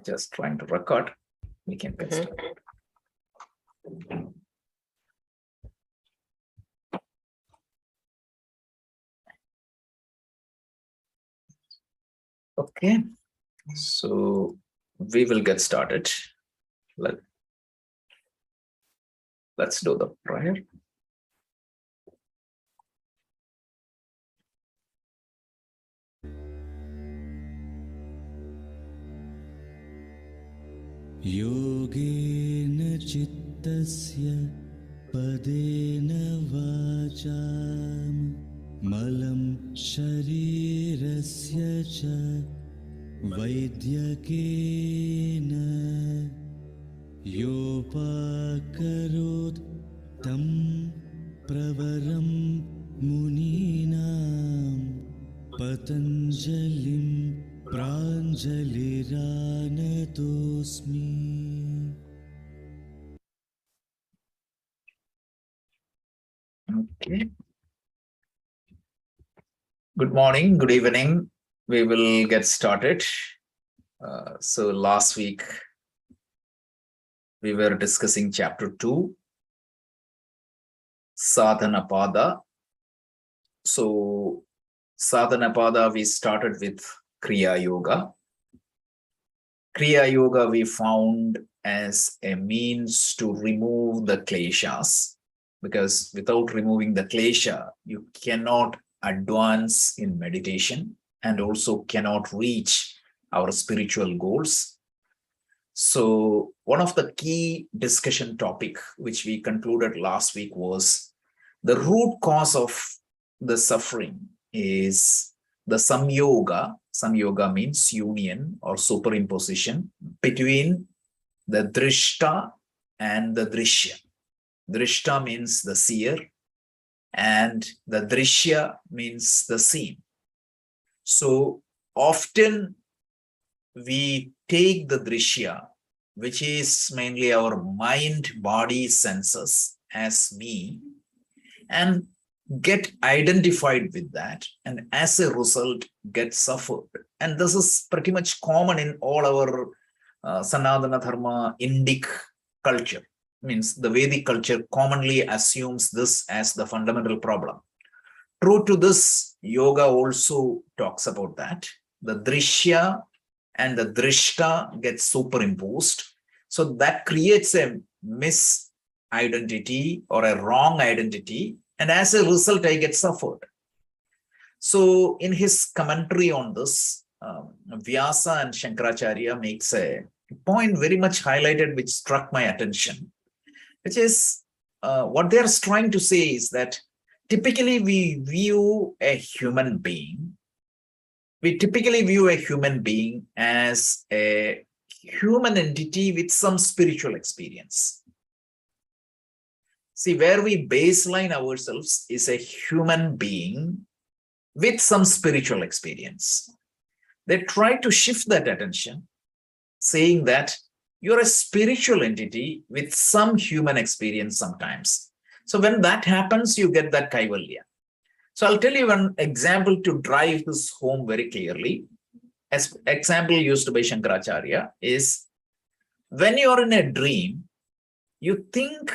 Just trying to record. We can get started. Okay, so we will get started. Let's do the prayer. Yogena chittasya padena vacham malam sharirasya cha vaidyakena yopakarot tam pravaram muninam patanjalim pranjaliranatosmi. Okay. Good morning, good evening. We will get started. So last week we were discussing chapter 2, Sadhana Pada. So Sadhana Pada, we started with Kriya Yoga. Kriya Yoga we found as a means to remove the kleshas, because without removing the klesha, you cannot advance in meditation and also cannot reach our spiritual goals. So one of the key discussion topic which we concluded last week was the root cause of the suffering is the samyoga. Samyoga means union or superimposition between the drishta and the drishya. Drishta means the seer and the drishya means the seen. So often we take the drishya, which is mainly our mind, body, senses, as me, and get identified with that, and as a result get suffered. And this is pretty much common in all our Sanatana Dharma Indic culture. Means the Vedic culture commonly assumes this as the fundamental problem. True to this, yoga also talks about that. The drishya and the drishta get superimposed. So that creates a misidentity or a wrong identity. And as a result, I get suffered. So in his commentary on this, Vyasa and Shankaracharya makes a point very much highlighted, which struck my attention, which is what they're trying to say is that typically we view a human being as a human entity with some spiritual experience. See, where we baseline ourselves is a human being with some spiritual experience. They try to shift that attention, saying that you're a spiritual entity with some human experience sometimes. So when that happens, you get that kaivalya. So I'll tell you one example to drive this home very clearly. As example used by Shankaracharya is when you're in a dream, you think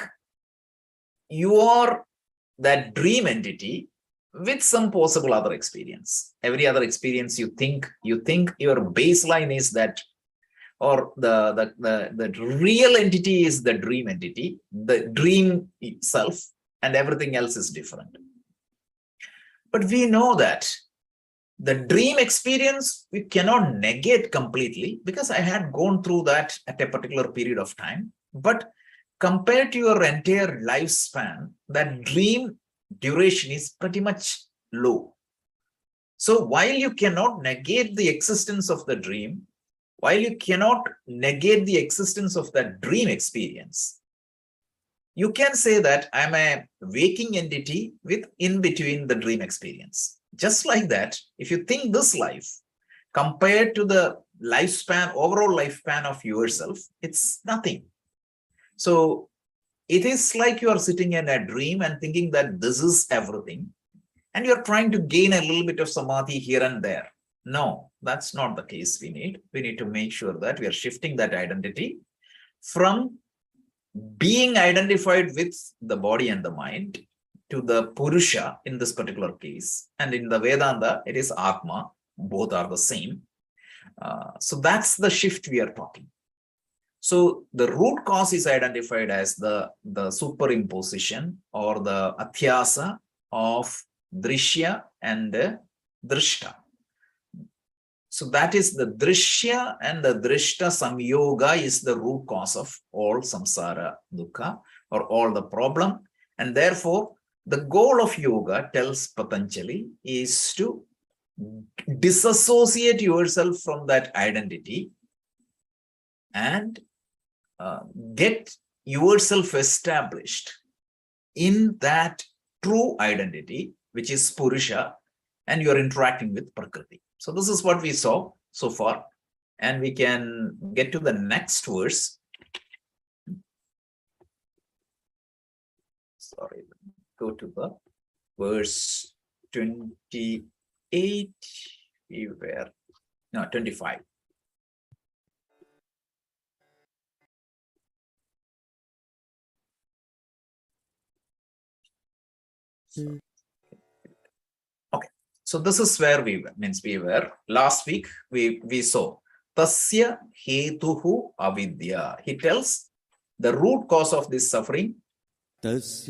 you are that dream entity with some possible other experience. Every other experience you think your baseline is that, or the real entity is the dream entity, the dream itself, and everything else is different. But we know that the dream experience we cannot negate completely, because I had gone through that at a particular period of time. But compared to your entire lifespan, that dream duration is pretty much low. So while you cannot negate the existence of the dream, while you cannot negate the existence of that dream experience, you can say that I'm a waking entity with in between the dream experience. Just like that, if you think this life compared to the lifespan, overall lifespan of yourself, it's nothing. So it is like you are sitting in a dream and thinking that this is everything, and you're trying to gain a little bit of samadhi here and there. No, That's not the case we need. We need to make sure that we are shifting that identity from being identified with the body and the mind to the Purusha in this particular case. And in the Vedanta, it is Atma. Both are the same. So that's the shift we are talking. So the root cause is identified as the superimposition or the athyasa of drishya and drishta. So that is the drishya and the drishta samyoga is the root cause of all samsara dukkha or all the problem. And therefore, the goal of yoga, tells Patanjali, is to disassociate yourself from that identity and get yourself established in that true identity, which is Purusha, and you're interacting with Prakriti. So this is what we saw so far, and we can get to the next verse. Sorry, go to the verse 28. We were, no, 25. Okay, so this is where we were last week. We saw tasya hetuhu avidya. He tells the root cause of this suffering is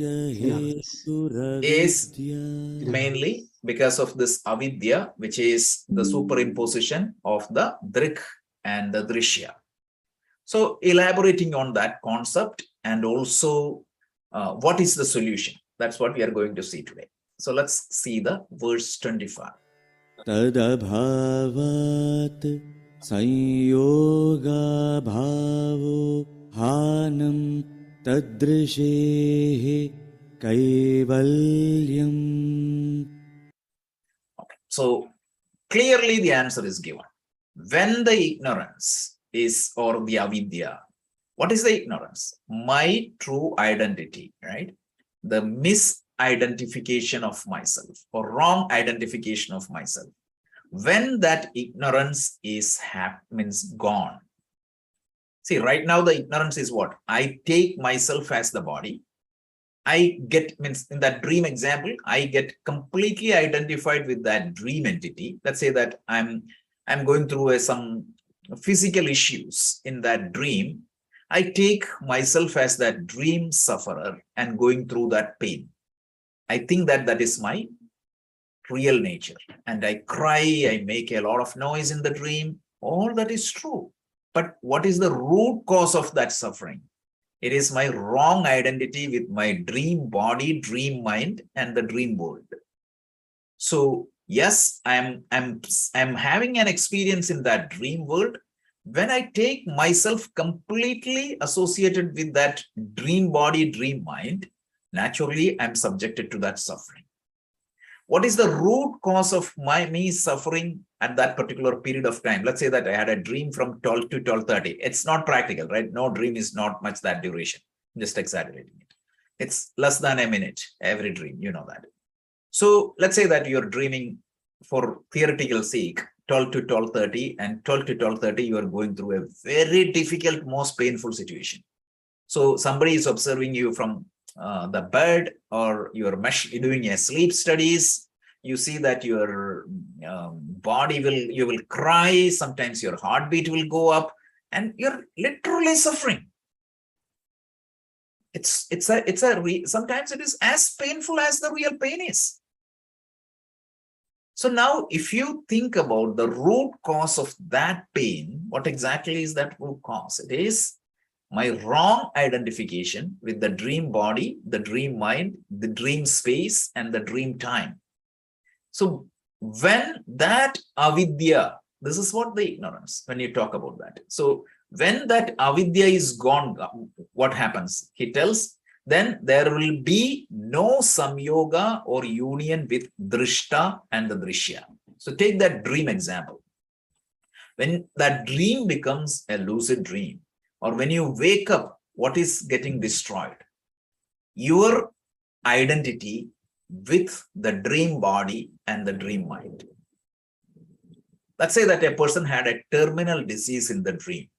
mainly because of this avidya, which is the superimposition of the drik and the drishya. So elaborating on that concept and also what is the solution? That's what we are going to see today. So let's see the verse 25. Tadabhavat sanyoga bhavo hanam tadrishehe kaivalyam. Okay, so clearly the answer is given. When the ignorance is, or the avidya, what is the ignorance? My true identity, right? The misidentification of myself or wrong identification of myself. When that ignorance is gone. See, right now the ignorance is what? I take myself as the body. I get, in that dream example, I get completely identified with that dream entity. Let's say that I'm going through some physical issues in that dream. I take myself as that dream sufferer and going through that pain. I think that that is my real nature. And I cry, I make a lot of noise in the dream. All that is true. But what is the root cause of that suffering? It is my wrong identity with my dream body, dream mind, and the dream world. So yes, I'm having an experience in that dream world. When I take myself completely associated with that dream body, dream mind, naturally I'm subjected to that suffering. What is the root cause of me suffering at that particular period of time? Let's say that I had a dream from 12 to 12:30. It's not practical, right? No dream is not much that duration. I'm just exaggerating it. It's less than a minute, every dream, you know that. So let's say that you're dreaming, for theoretical sake, 12 to 12:30, and 12 to 12:30, you are going through a very difficult, most painful situation. So somebody is observing you from the bed, or you're doing a sleep studies. You see that your body you will cry. Sometimes your heartbeat will go up, and you're literally suffering. Sometimes it is as painful as the real pain is. So now, if you think about the root cause of that pain, what exactly is that root cause? It is my wrong identification with the dream body, the dream mind, the dream space, and the dream time. So when that avidya, this is what the ignorance, when you talk about that. So when that avidya is gone, what happens? He tells, then there will be no samyoga or union with drishta and the drishya. So take that dream example. When that dream becomes a lucid dream, or when you wake up, what is getting destroyed? Your identity with the dream body and the dream mind. Let's say that a person had a terminal disease in the dream.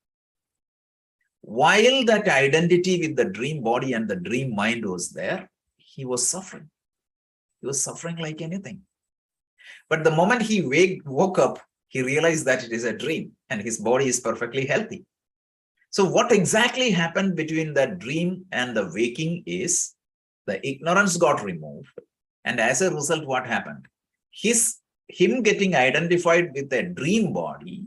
While that identity with the dream body and the dream mind was there, he was suffering. He was suffering like anything. But the moment he woke up, he realized that it is a dream and his body is perfectly healthy. So what exactly happened between that dream and the waking is the ignorance got removed. And as a result, what happened? Him getting identified with a dream body,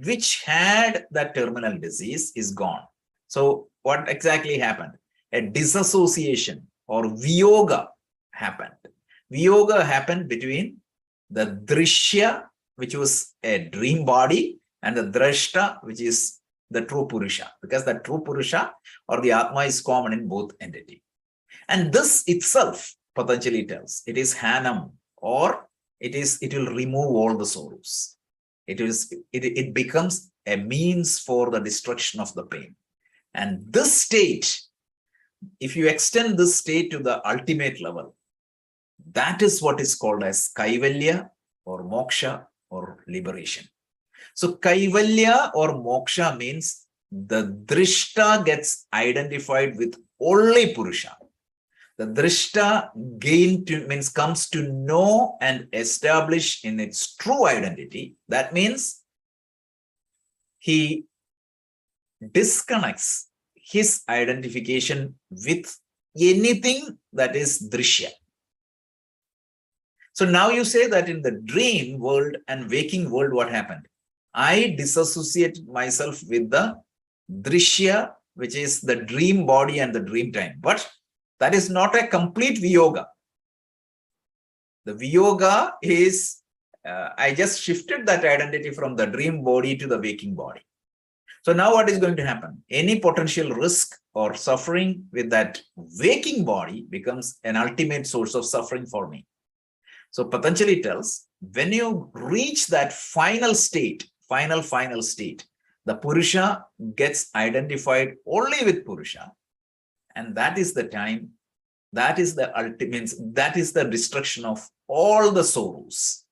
which had that terminal disease, is gone. So what exactly happened? A disassociation or viyoga happened. Viyoga happened between the drishya, which was a dream body, and the drashta, which is the true Purusha, because the true Purusha or the Atma is common in both entity. And this itself, Patanjali tells, it is Hanam, or it will remove all the sorrows. It becomes a means for the destruction of the pain. And this state, if you extend this state to the ultimate level, that is what is called as Kaivalya or Moksha or liberation. So Kaivalya or Moksha means the Drishta gets identified with only Purusha. The Drishta comes to know and establish in its true identity. That means he disconnects his identification with anything that is Drishya. So now you say that in the dream world and waking world, what happened? I disassociate myself with the Drishya, which is the dream body and the dream time. But that is not a complete Viyoga. The Viyoga is, I just shifted that identity from the dream body to the waking body. So now what is going to happen? Any potential risk or suffering with that waking body becomes an ultimate source of suffering for me. So Patanjali tells, when you reach that final state, final state, the Purusha gets identified only with Purusha. And that is the time, that is the ultimate, that is the destruction of all the sorrows,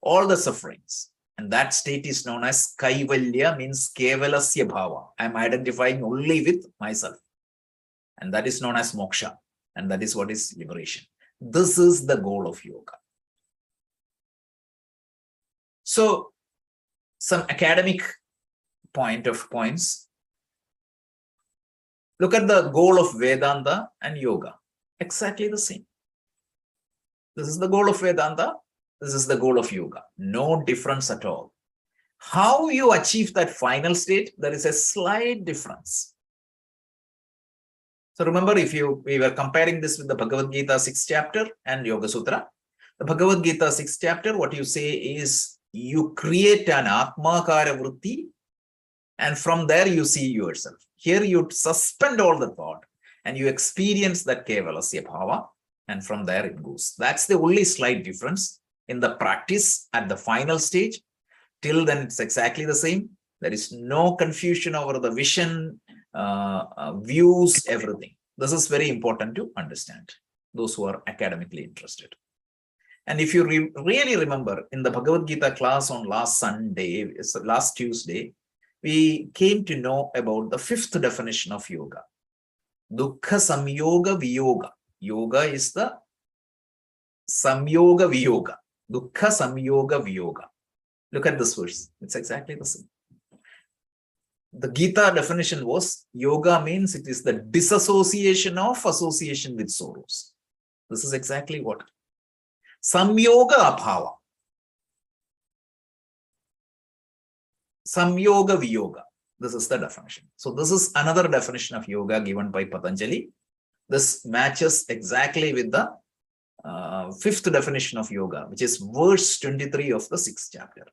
all the sufferings. And that state is known as Kaivalya, means Kevalasya Bhava. I'm identifying only with myself. And that is known as Moksha. And that is what is liberation. This is the goal of yoga. So, some academic points. Look at the goal of Vedanta and yoga. Exactly the same. This is the goal of Vedanta. This is the goal of yoga. No difference at all. How you achieve that final state, there is a slight difference. So remember, we were comparing this with the Bhagavad Gita 6th chapter and Yoga Sutra. The Bhagavad Gita 6th chapter, what you say is, you create an Atmakara Vritti, and from there you see yourself. Here you suspend all the thought and you experience that Kevalasya Bhava, and from there it goes. That's the only slight difference in the practice at the final stage. Till then, it's exactly the same. There is no confusion over the vision, views, everything. This is very important to understand, those who are academically interested. And if you really remember, in the Bhagavad Gita class on last Tuesday, we came to know about the 5th definition of yoga. Dukkha Samyoga Viyoga. Yoga is the Samyoga Viyoga. Dukkha Samyoga Viyoga. Look at this verse. It's exactly the same. The Gita definition was, yoga means it is the disassociation of association with sorrows. This is exactly what. Samyoga Abhava. Samyoga Viyoga. This is the definition. So this is another definition of yoga given by Patanjali. This matches exactly with the 5th definition of yoga, which is verse 23 of the 6th chapter.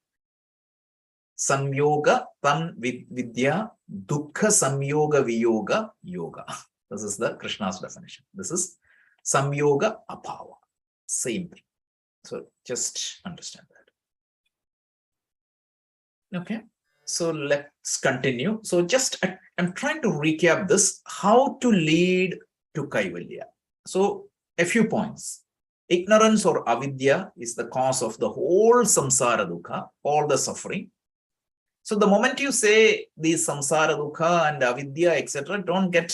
Samyoga Tan Vidya Dukkha Samyoga Viyoga Yoga. This is the Krishna's definition. This is Samyoga Abhava. Same thing. So just understand that. Okay. So let's continue. So just I'm trying to recap this, how to lead to Kaivalya. So a few points. Ignorance or avidya is the cause of the whole samsara dukkha, all the suffering. So the moment you say these samsara dukkha and avidya, etc., don't get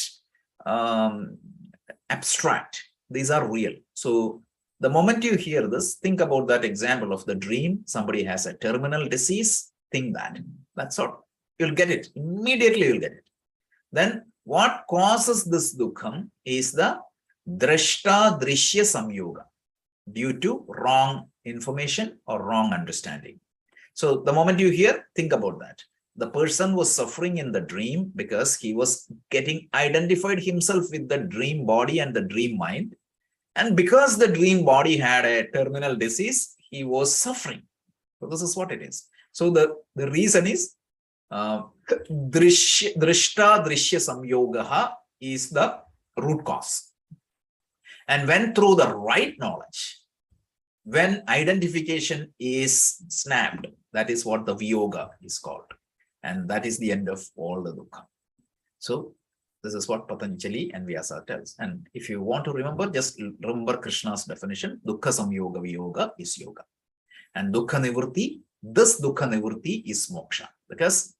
abstract. These are real. So the moment you hear this, think about that example of the dream. Somebody has a terminal disease. Think that. That's all. You'll get it. Immediately you'll get it. Then what causes this dukkham is the drashta drishya samyoga, due to wrong information or wrong understanding. So the moment you hear, think about that. The person was suffering in the dream because he was getting identified himself with the dream body and the dream mind. And because the dream body had a terminal disease, he was suffering. So this is what it is. So the reason is drishta drishya samyogaha is the root cause. And when through the right knowledge, when identification is snapped, that is what the viyoga is called. And that is the end of all the dukkha. So this is what Patanjali and Vyasa tells. And if you want to remember, just remember Krishna's definition. Dukkha samyoga viyoga is yoga. And dukkha nivritti, this dukkha nivritti is moksha. Because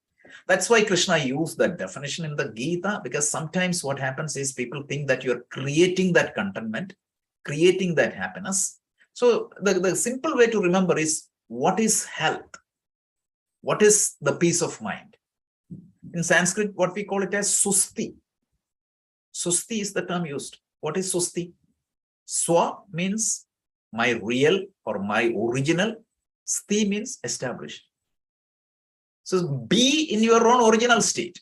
that's why Krishna used that definition in the Gita, because sometimes what happens is people think that you're creating that contentment, creating that happiness. So the simple way to remember is, what is health? What is the peace of mind? In Sanskrit, what we call it as susti. Susti is the term used. What is susti? Swa means my real or my original. Sti means established. So be in your own original state.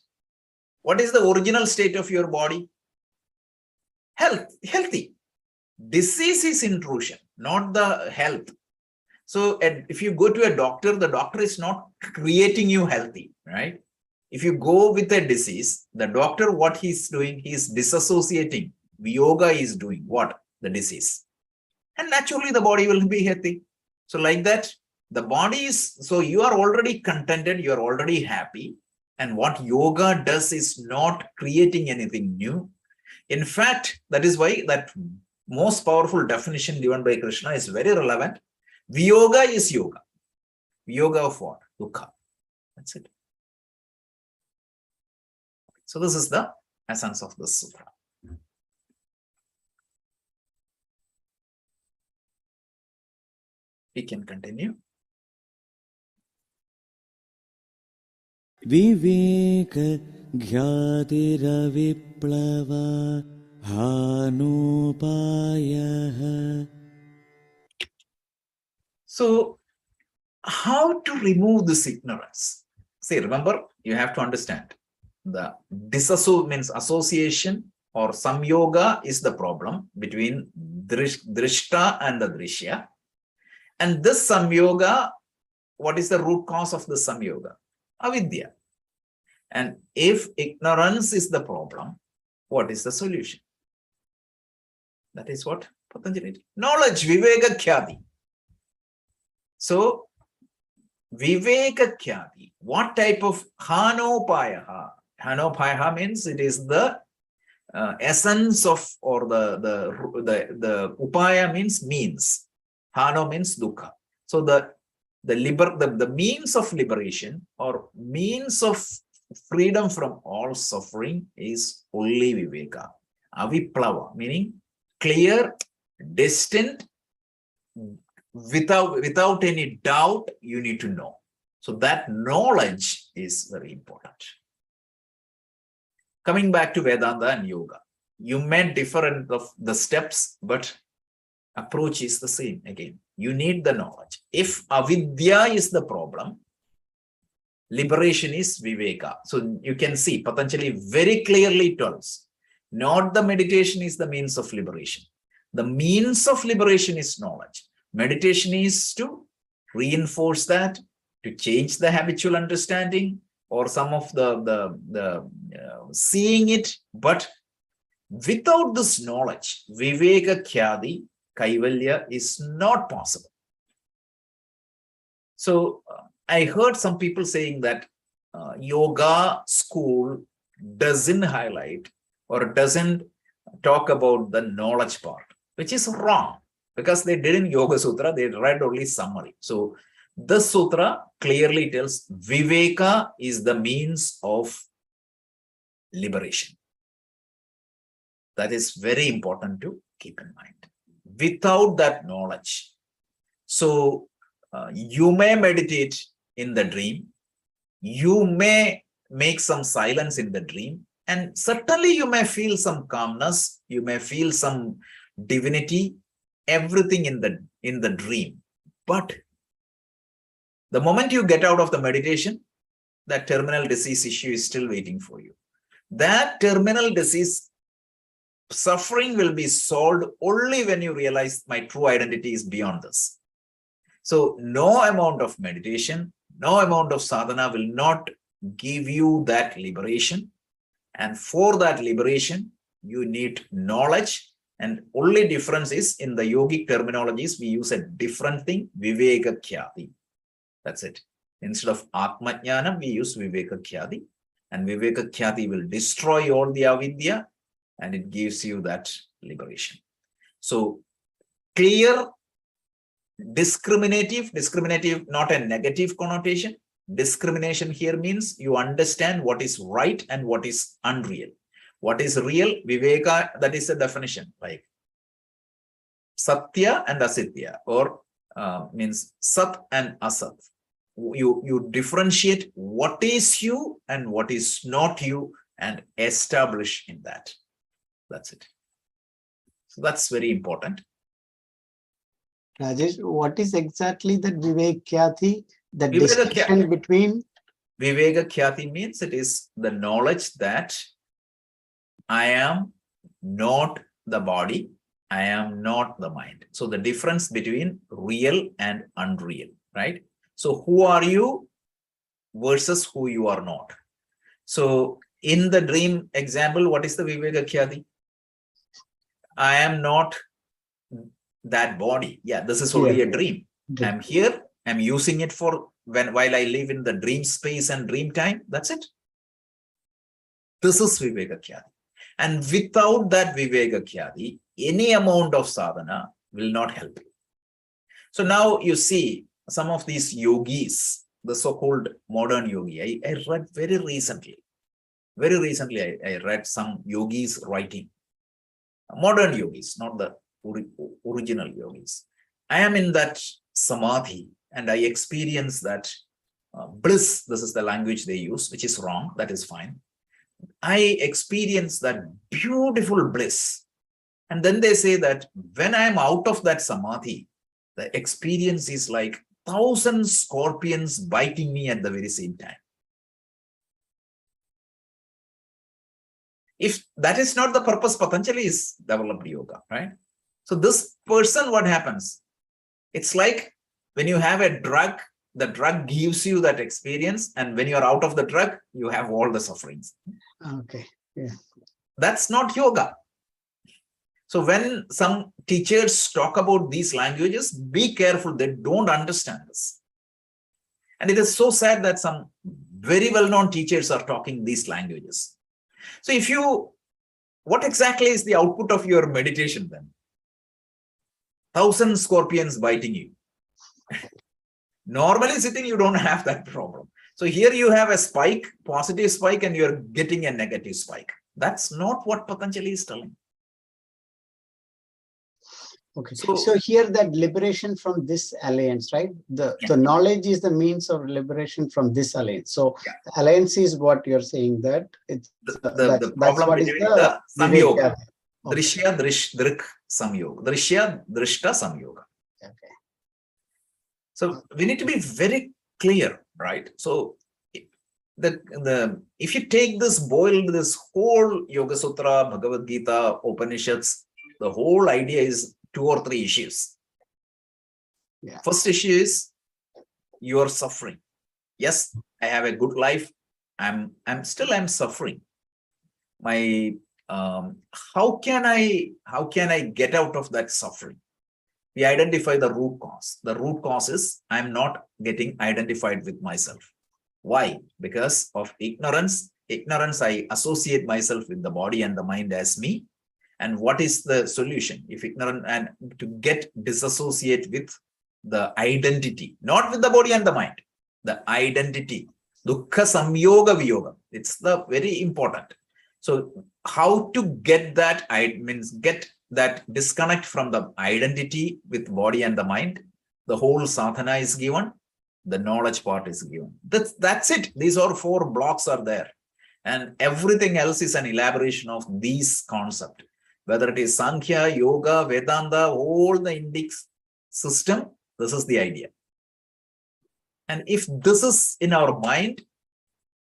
What is the original state of your body? Healthy. Disease is intrusion, not the health. So if you go to a doctor, the doctor is not creating you healthy, right? If you go with a disease, the doctor, what he's doing, he's disassociating. Yoga is doing what? The disease. And naturally the body will be healthy. So like that, the body is, so you are already contented, you are already happy. And what yoga does is not creating anything new. In fact, that is why that most powerful definition given by Krishna is very relevant. Viyoga is yoga. Yoga of what? Dukkha. That's it. So this is the essence of this sutra. We can continue. Vivek ज्ञातिरविप्लव हानोपायः. So how to remove this ignorance? See, remember, you have to understand the means association or samyoga is the problem between drishta and the drishya. And this samyoga, what is the root cause of the samyoga? Avidya. And if ignorance is the problem, what is the solution? That is what Patanjali. Knowledge, viveka khyati. So, viveka khyati, what type of hanopayaha? Hanopayaha means it is the essence of, or the upaya means means. Hano means dukkha. So the means of liberation or means of freedom from all suffering is only viveka. Aviplava, meaning clear, distinct, without any doubt, you need to know. So that knowledge is very important. Coming back to Vedanta and yoga, you may differ in the steps, but approach is the same again. You need the knowledge. If avidya is the problem, liberation is viveka. So you can see Patanjali very clearly tells, not the meditation is the means of liberation. The means of liberation is knowledge. Meditation is to reinforce that, to change the habitual understanding or some of the seeing it. But without this knowledge, viveka khyadi, kaivalya is not possible. So I heard some people saying that yoga school doesn't highlight or doesn't talk about the knowledge part, which is wrong. because they didn't Yoga Sutra, they read only summary. So this sutra clearly tells Viveka is the means of liberation. That is very important to keep in mind. Without that knowledge, so you may meditate in the dream, you may make some silence in the dream, and certainly you may feel some calmness, you may feel some divinity, everything in the dream. But the moment you get out of the meditation, that terminal disease issue is still waiting for you. That terminal disease suffering will be solved only when you realize my true identity is beyond this. So no amount of meditation, no amount of sadhana will not give you that liberation. And for that liberation, you need knowledge. And only difference is in the yogic terminologies, we use a different thing, viveka khyati. That's it. Instead of atma jnanam, we use viveka khyati. And viveka khyati will destroy all the avidya and it gives you that liberation. So clear, discriminative, not a negative connotation. Discrimination here means you understand what is right and what is unreal. What is real? Viveka, that is a definition, like Satya and Asitya, or means Sat and Asat. You differentiate what is you and what is not you and establish in that. That's it. So that's very important. Rajesh, what is exactly that Vivekyathi? The Viveka distinction between? Viveka Khyati means it is the knowledge that I am not the body, I am not the mind. So the difference between real and unreal, right? So who are you versus who you are not? So in the dream example, what is the Viveka Khyati? I am not that body. Yeah, this is only a dream. I'm here. I'm using it for while I live in the dream space and dream time. That's it. This is Viveka Khyati. And without that Viveka Khyati, any amount of sadhana will not help you. So now you see some of these yogis, the so-called modern yogi. I read very recently, I read some yogis writing. Modern yogis, not the original yogis. I am in that samadhi and I experience that bliss. This is the language they use, which is wrong. That is fine. I experience that beautiful bliss. And then they say that when I'm out of that samadhi, the experience is like 1,000 scorpions biting me at the very same time. If that is not the purpose, Patanjali is developed yoga, right? So this person, what happens? It's like when you have a drug, the drug gives you that experience. And when you're out of the drug, you have all the sufferings. Okay. Yeah. That's not yoga. So when some teachers talk about these languages, be careful. They don't understand this. And it is so sad that some very well-known teachers are talking these languages. So what exactly is the output of your meditation then? 1,000 scorpions biting you. Normally sitting, you don't have that problem. So here you have a spike, positive spike, and you're getting a negative spike. That's not what Patanjali is telling. Okay. So here that liberation from this alliance, right? The knowledge is the means of liberation from this alliance. So the alliance is what you're saying, that it's the problem between the samyoga. Okay. Drishya drik samyoga. Drishya drishta samyoga. Okay. So we need to be very clear, right? So if you take this, boil this whole Yoga Sutra, Bhagavad Gita, Upanishads, the whole idea is 2 or 3 issues. Yeah. First issue is you are suffering. Yes, I have a good life. I'm suffering. My how can I get out of that suffering? We identify the root cause. The root cause is I'm not getting identified with myself. Why? Because of ignorance. Ignorance, I associate myself with the body and the mind as me. And what is the solution? If ignorant, and to get disassociate with the identity, not with the body and the mind, the identity. Dukkha samyoga viyoga. It's the very important. So how to get that, get that disconnect from the identity with body and the mind. The whole sadhana is given. The knowledge part is given. That's it. These are 4 blocks are there. And everything else is an elaboration of these concepts. Whether it is Sankhya, Yoga, Vedanta, all the Indic system, this is the idea. And if this is in our mind,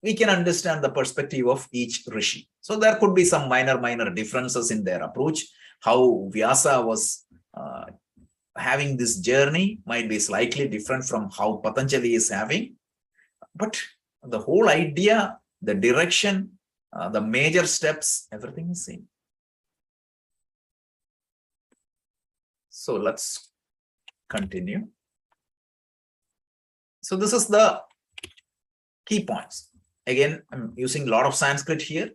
we can understand the perspective of each Rishi. So there could be some minor differences in their approach. How Vyasa was having this journey might be slightly different from how Patanjali is having. But the whole idea, the direction, the major steps, everything is same. So let's continue. So this is the key points. Again, I'm using a lot of Sanskrit here,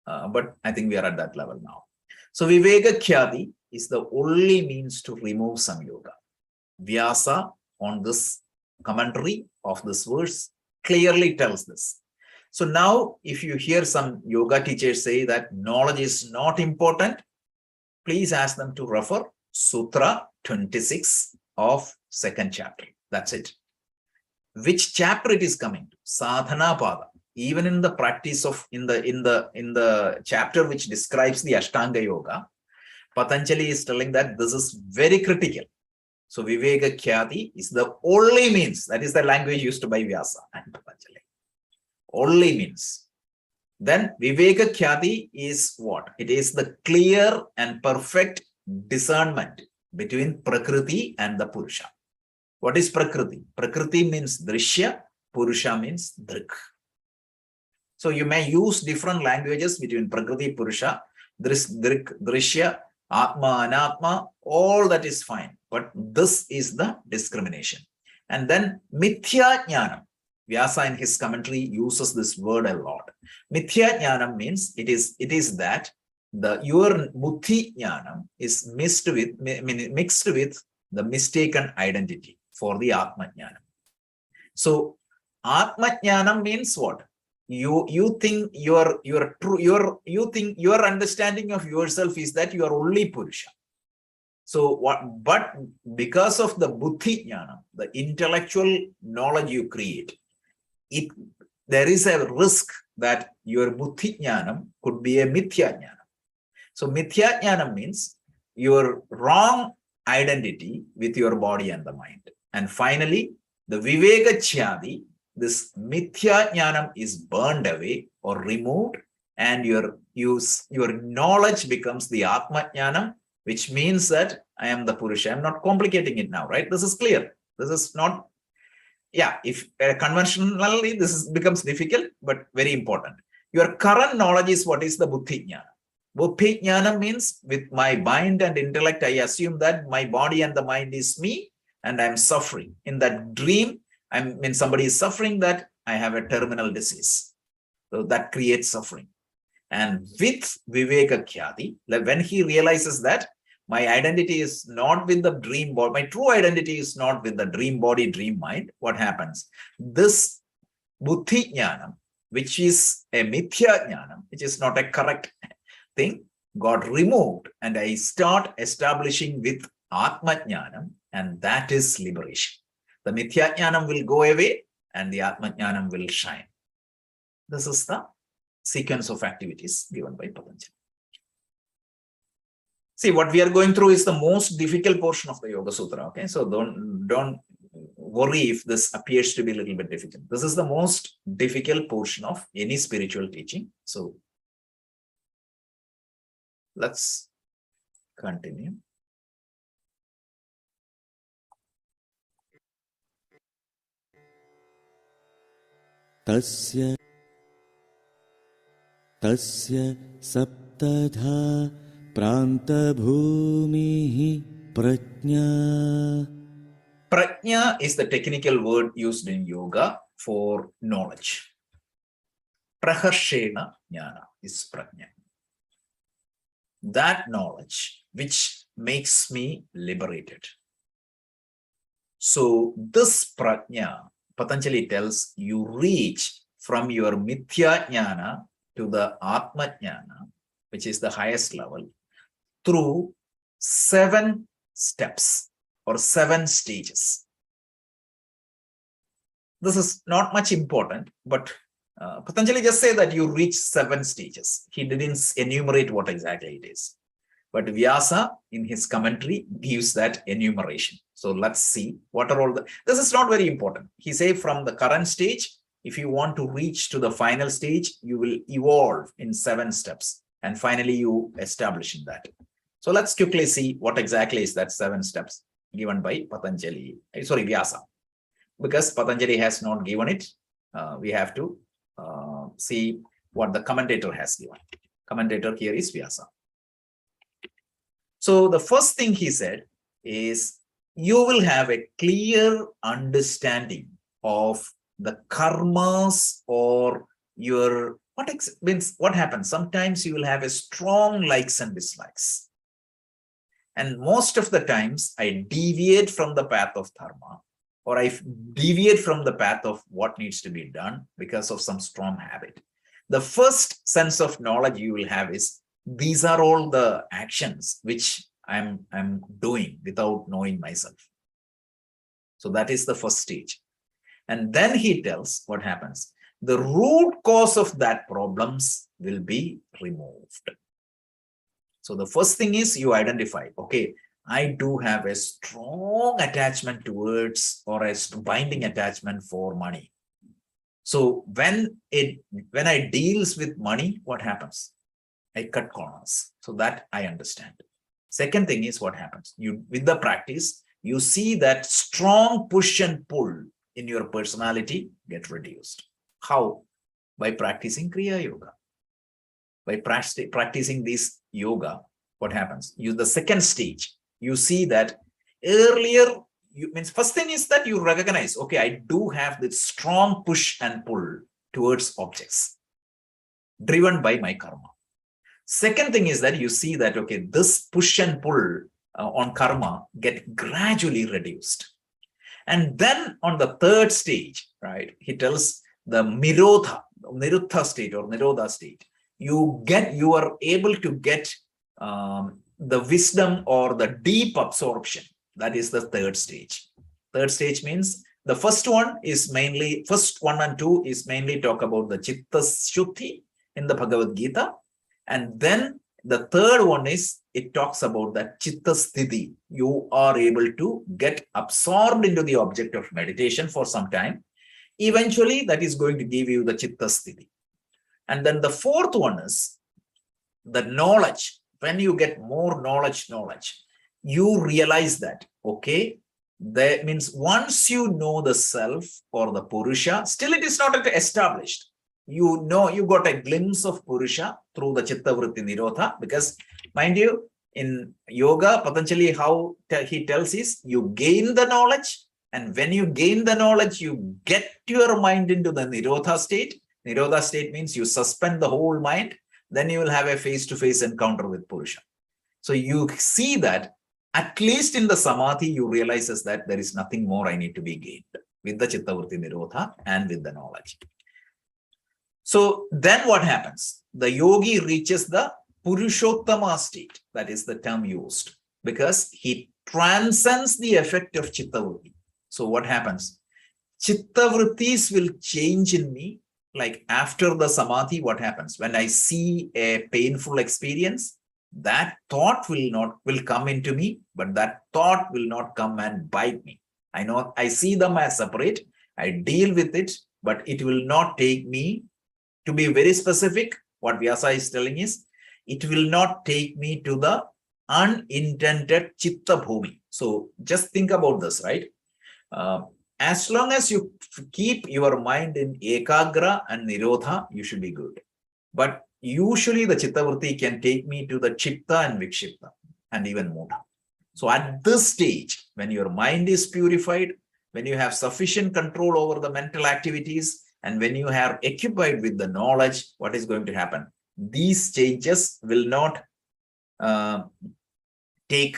but I think we are at that level now. So Viveka Khyati is the only means to remove samyoga. Vyasa on this commentary of this verse clearly tells this. So now if you hear some yoga teachers say that knowledge is not important, please ask them to refer Sutra 26 of 2nd chapter. That's it. Which chapter it is coming to? Sadhana Pada. Even in the practice of in the chapter which describes the Ashtanga Yoga, Patanjali is telling that this is very critical. So Viveka Khyati is the only means. That is the language used by Vyasa and Patanjali. Only means. Then Viveka Khyati is what? It is the clear and perfect discernment between Prakriti and the Purusha. What is Prakriti? Prakriti means Drishya, Purusha means Drik. So you may use different languages between Prakriti, Purusha, Drik, Drishya, Atma, Anatma, all that is fine. But this is the discrimination. And then Mithya Jnanam. Vyasa in his commentary uses this word a lot. Mithya Jnanam means it is that your Buddhi Jnanam is mixed with the mistaken identity for the Atma Jnanam. So Atma Jnanam means what? You think your understanding of yourself is that you are only Purusha. So what? But because of the Buddhi Jnana, the intellectual knowledge you create, there is a risk that your Buddhi Jnanam could be a Mithya Jnanam. So Mithya Jnanam means your wrong identity with your body and the mind. And finally, the Viveka Chhyadi, this Mithya Jnanam is burned away or removed, and your knowledge becomes the Atma Jnanam, which means that I am the Purusha. I'm not complicating it now, right? This is clear. This is not, if conventionally this becomes difficult, but very important. Your current knowledge is what is the Buddhi Jnana. Buddhi Jnana means with my mind and intellect, I assume that my body and the mind is me and I'm suffering. In that dream, when somebody is suffering, that I have a terminal disease. So that creates suffering. And with Viveka Khyati, when he realizes that my identity is not with the dream body, my true identity is not with the dream body, dream mind, what happens? This Buddhi Jnanam, which is a Mithya Jnanam, which is not a correct thing, got removed, and I start establishing with Atma Jnanam, and that is liberation. The Mithya Jnanam will go away and the Atma Jnanam will shine. This is the sequence of activities given by Patanjali. See, what we are going through is the most difficult portion of the Yoga Sutra. Okay, so don't worry if this appears to be a little bit difficult. This is the most difficult portion of any spiritual teaching. So let's continue. Tasya saptadha pranta bhumihi prajna. Prajna is the technical word used in yoga for knowledge. Praharshena jnana is prajna. that knowledge which makes me liberated. So this prajna, Patanjali tells you reach from your mithya jnana to the atma jnana, which is the highest level, through 7 steps or 7 stages. This is not much important, but Patanjali just say that you reach 7 stages. He didn't enumerate what exactly it is. But Vyasa in his commentary gives that enumeration. So let's see what are all the, this is not very important. He say from the current stage, if you want to reach to the final stage, you will evolve in 7 steps. And finally you establish in that. So let's quickly see what exactly is that 7 steps given by Patanjali, Vyasa. Because Patanjali has not given it, we have to see what the commentator has given. Commentator here is Vyasa. So the first thing he said is you will have a clear understanding of the karmas or your, what happens? Sometimes you will have a strong likes and dislikes. And most of the times I deviate from the path of dharma, or I deviate from the path of what needs to be done because of some strong habit. The first sense of knowledge you will have is these are all the actions which I'm doing without knowing myself. So that is the first stage. And then he tells what happens. The root cause of that problems will be removed. So the first thing is you identify, okay, I do have a strong attachment towards or a binding attachment for money. So when I deals with money, what happens? I cut corners. So that I understand. Second thing is what happens. You with the practice, you see that strong push and pull in your personality get reduced. How? By practicing Kriya Yoga. By practicing this yoga, what happens? The second stage, you see that earlier, first thing is that you recognize, okay, I do have this strong push and pull towards objects driven by my karma. Second thing is that you see that, okay, this push and pull on karma get gradually reduced. And then on the third stage, right, he tells the Niruddha state or Nirodha state, you are able to get the wisdom or the deep absorption. That is the third stage. Third stage means the first one and two is mainly talk about the Chitta Shuddhi in the Bhagavad Gita. And then the third one is, it talks about that Chitta Sthiti. You are able to get absorbed into the object of meditation for some time. Eventually, that is going to give you the Chitta Sthiti. And then the fourth one is the knowledge. When you get more knowledge, you realize that, okay, that means once you know the self or the Purusha, still it is not established. You know, you got a glimpse of Purusha through the Chitta Vritti Nirodha, because mind you, in yoga, Patanjali, how he tells is you gain the knowledge, and when you gain the knowledge, you get your mind into the Nirodha state. Nirodha state means you suspend the whole mind, then you will have a face-to-face encounter with Purusha. So you see that at least in the Samadhi, you realizes that there is nothing more I need to be gained with the Chitta Vritti Nirodha and with the knowledge. So then what happens? The yogi reaches the Purushottama state. That is the term used because he transcends the effect of Chitta Vritti. So what happens? Chitta Vrittis will change in me. Like after the Samadhi, what happens? When I see a painful experience, that thought will come into me, but that thought will not come and bite me. I see them as separate. I deal with it, but it will not take me. To be very specific, what Vyasa is telling is, it will not take me to the unintended Chitta Bhumi. So just think about this, right? As long as you keep your mind in Ekagra and Nirodha, you should be good. But usually the Chitta Vritti can take me to the Chitta and Vikshipta and even Mudha. So at this stage, when your mind is purified, when you have sufficient control over the mental activities, and when you are occupied with the knowledge, what is going to happen? These changes will not take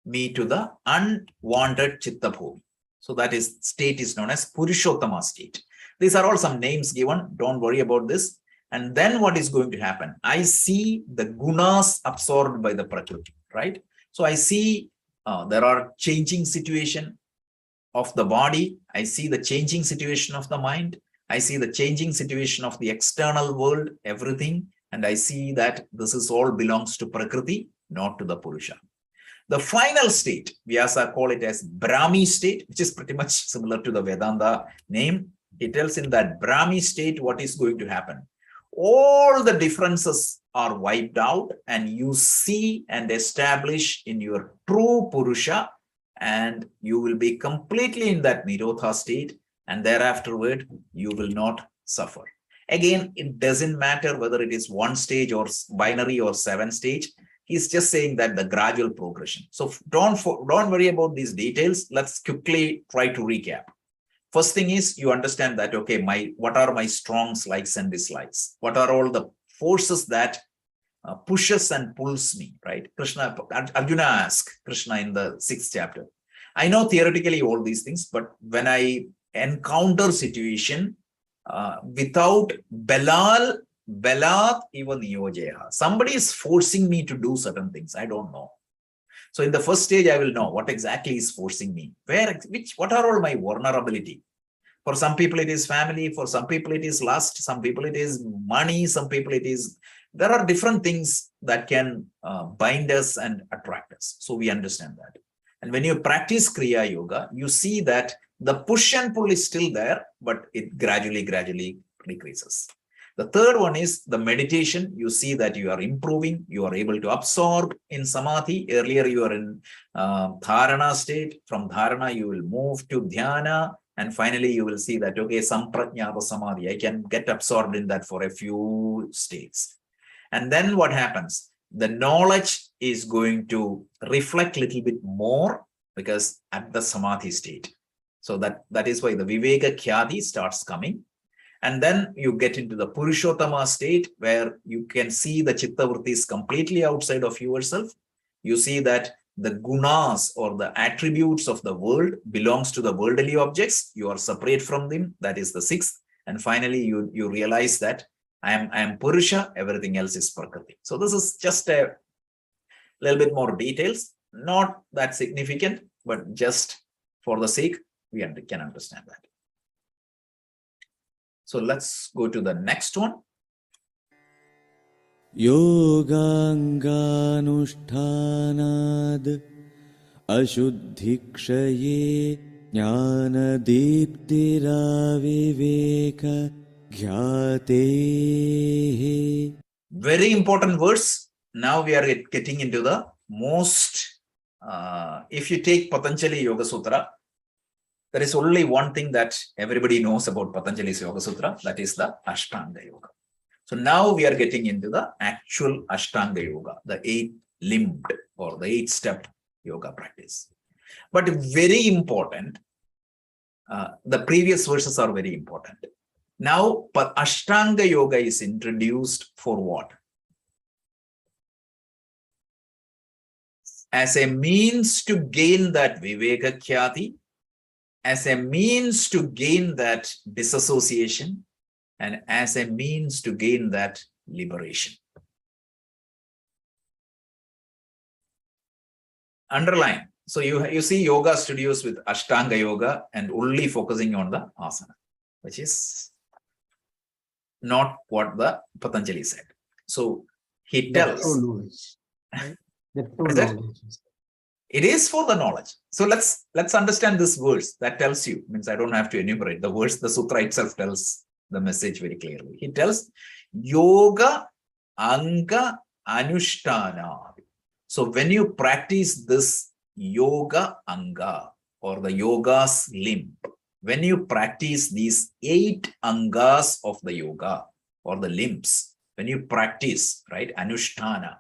me to the unwanted chitta bhumi. So that is state is known as Purushottama state. These are all some names given. Don't worry about this. And then what is going to happen? I see the gunas absorbed by the prakriti, right? So I see there are changing situation of the body. I see the changing situation of the mind. I see the changing situation of the external world, everything. And I see that this is all belongs to Prakriti, not to the Purusha. The final state, Vyasa call it as Brahmi state, which is pretty much similar to the Vedanta name. He tells in that Brahmi state what is going to happen. All the differences are wiped out and you see and establish in your true Purusha, and you will be completely in that Nirodha state, and thereafterward you will not suffer. Again, it doesn't matter whether it is one stage or binary or 7 stage. He's just saying that the gradual progression. So don't worry about these details. Let's quickly try to recap. First thing is you understand that, okay, what are my strong likes and dislikes? What are all the forces that pushes and pulls me, right? Arjuna asked Krishna in the 6th chapter. I know theoretically all these things, but when I encounter situation without Belat even Niyojeha, somebody is forcing me to do certain things. I don't know. So in the first stage, I will know what exactly is forcing me. What are all my vulnerability? For some people, it is family. For some people, it is lust. Some people, it is money. Some people, it is, there are different things that can bind us and attract us. So we understand that. And when you practice Kriya Yoga, you see that the push and pull is still there, but it gradually decreases. The third one is the meditation. You see that you are improving. You are able to absorb in Samadhi. Earlier, you are in Dharana state. From Dharana, you will move to Dhyana. And finally, you will see that, okay, Samprajnata Samadhi, I can get absorbed in that for a few states. And then what happens? The knowledge is going to reflect a little bit more because at the Samadhi state. So that is why the Viveka Khyati starts coming. And then you get into the Purushottama state where you can see the Chittavritti completely outside of yourself. You see that the gunas or the attributes of the world belongs to the worldly objects. You are separate from them. That is the 6th. And finally, you realize that I am Purusha, everything else is Prakriti. So this is just a little bit more details, not that significant, but just for the sake, we can understand that. So let's go to the next one. Yoganganushthanad ashuddhikshaye jnanadiptiraviveka ghyate. Very important verse. Now we are getting into the most, if you take Patanjali Yoga Sutra, there is only one thing that everybody knows about Patanjali's Yoga Sutra, that is the Ashtanga Yoga. So now we are getting into the actual Ashtanga Yoga, the 8-limbed or the 8-step yoga practice. But very important, the previous verses are very important. Now, Ashtanga Yoga is introduced for what? As a means to gain that Viveka Khyati, as a means to gain that disassociation, and as a means to gain that liberation. Underline. So you see yoga studios with Ashtanga Yoga and only focusing on the asana, which is not what the Patanjali said. So he tells. The true knowledge. Right? The true knowledge. It is for the knowledge. So let's understand this verse that tells you, means I don't have to enumerate the verse, the sutra itself tells the message very clearly. He tells yoga anga anushtana. So when you practice this yoga anga or the yoga's limb, when you practice these 8 angas of the yoga or the limbs, when you practice, right, anushtana.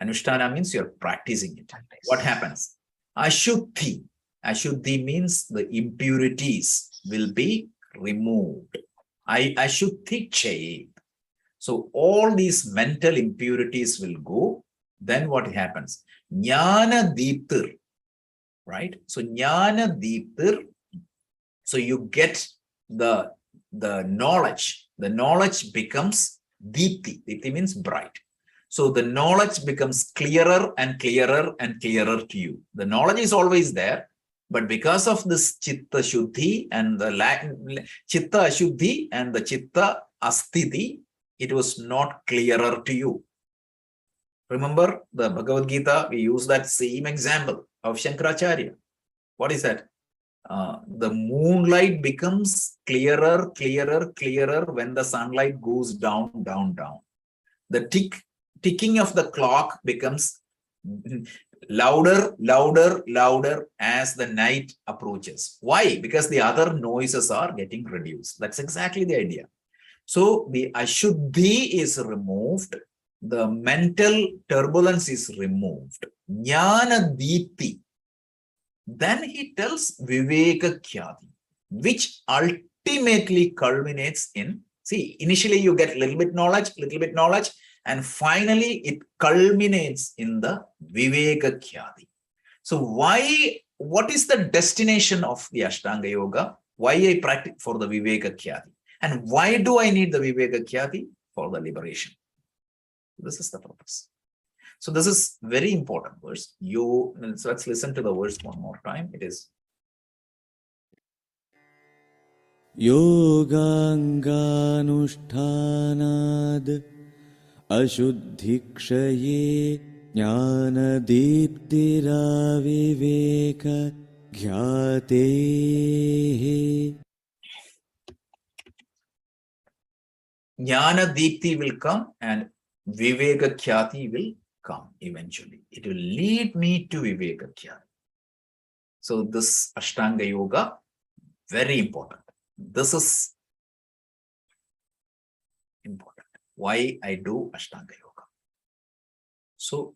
Anushtana means you're practicing it. What happens? Ashuddhi. Ashuddhi means the impurities will be removed. Ashuddhi chaye. So all these mental impurities will go then what happens? Jnana Deeptir, right? So Jnana Deeptir, so you get the knowledge. The knowledge becomes Deepti. Deepti means bright. So the knowledge becomes clearer and clearer and clearer to you. The knowledge is always there, but because of this Chitta Shuddhi and the Chitta Ashuddhi and the Chitta Asthiti, it was not clearer to you. Remember the Bhagavad Gita, we use that same example of Shankaracharya. What is that? The moonlight becomes clearer, clearer, clearer when the sunlight goes down, down, down. The ticking of the clock becomes louder, louder, louder as the night approaches. Why? Because the other noises are getting reduced. That's exactly the idea. So the Ashuddhi is removed. The mental turbulence is removed. Jnana Deepti. Then he tells Viveka Khyati, which ultimately culminates in, see, initially you get little bit knowledge, and finally it culminates in the Viveka Khyati. So what is the destination of the Ashtanga Yoga? Why I practice for the Viveka Khyati? And why do I need the Viveka Khyati? For the liberation. This is the purpose. So this is very important verse. So let's listen to the verse one more time. It is Yoganganushthanad Ashuddhikshaye Jnanadiptiraviveka Ghyate. Jnana Deepti will come and Viveka Khyati will come eventually. It will lead me to Viveka Khyati. So this Ashtanga Yoga, very important. This is important. Why I do Ashtanga Yoga. So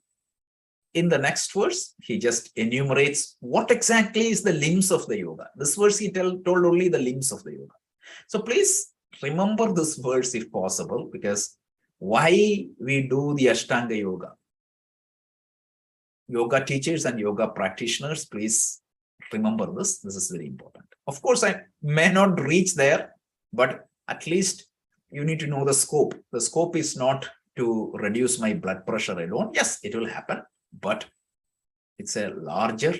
in the next verse, he just enumerates what exactly is the limbs of the yoga. This verse he told only the limbs of the yoga. So please remember this verse if possible, because why we do the Ashtanga Yoga. Yoga teachers and yoga practitioners, please remember this. This is very important. Of course, I may not reach there, but at least you need to know the scope. The scope is not to reduce my blood pressure alone. Yes, it will happen, but it's a larger,